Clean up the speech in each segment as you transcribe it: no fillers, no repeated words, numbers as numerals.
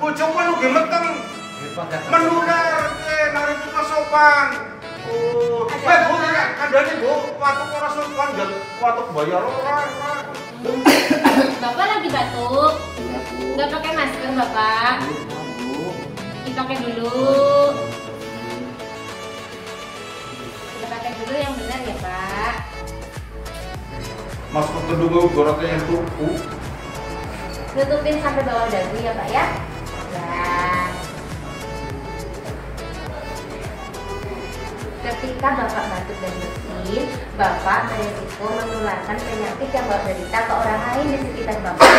bojoku lu gemeteng. Menular nari itu sopan. Oh, Bu, kandhane Bu, watuk ora sopan, jal watuk bayar ora. Bapak lagi batuk. Nggak pakai masker, Bapak. Dipakai dulu. Dipakai dulu yang benar ya, Pak. Masker kedua goroknya yang tuku. Tutupin sampai bawah dagu ya, Pak ya. Ya. Ketika Bapak batuk dan bersin, Bapak beresiko menularkan penyakit yang Bapak derita ke orang lain di sekitar Bapak.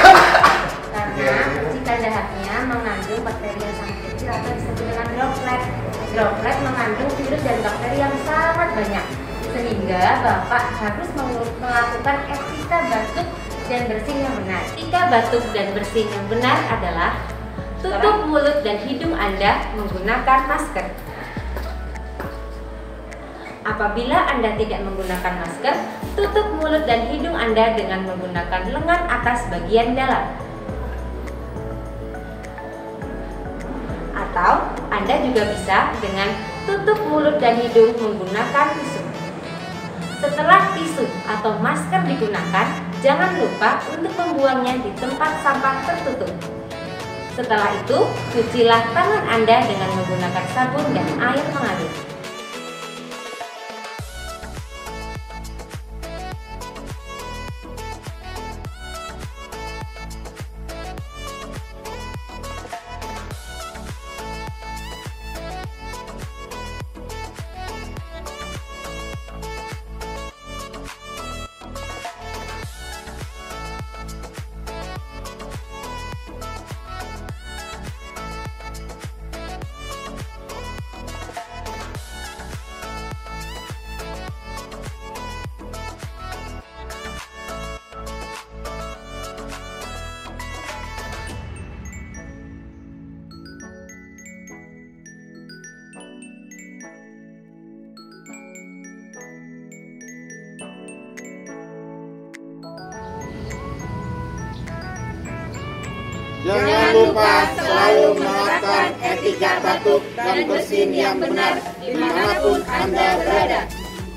Karena percikan dahaknya mengandung bakteri yang sangat kecil atau disebut dengan droplet. Droplet mengandung virus dan bakteri yang sangat banyak, sehingga Bapak harus melakukan etika batuk dan bersin yang benar. Etika batuk dan bersin yang benar adalah tutup mulut dan hidung Anda menggunakan masker. Apabila Anda tidak menggunakan masker, tutup mulut dan hidung Anda dengan menggunakan lengan atas bagian dalam. Atau Anda juga bisa dengan tutup mulut dan hidung menggunakan tisu. Setelah tisu atau masker digunakan, jangan lupa untuk membuangnya di tempat sampah tertutup. Setelah itu, cucilah tangan Anda dengan menggunakan sabun dan air mengalir. Jangan lupa selalu menerapkan etika batuk dan bersin yang benar dimanapun Anda berada.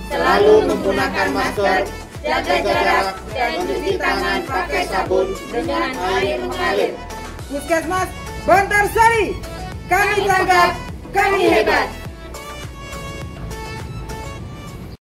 Selalu menggunakan masker, jaga jarak, dan cuci tangan pakai sabun dengan air mengalir. Puskesmas Bantarsari, kami tanggap, kami hebat.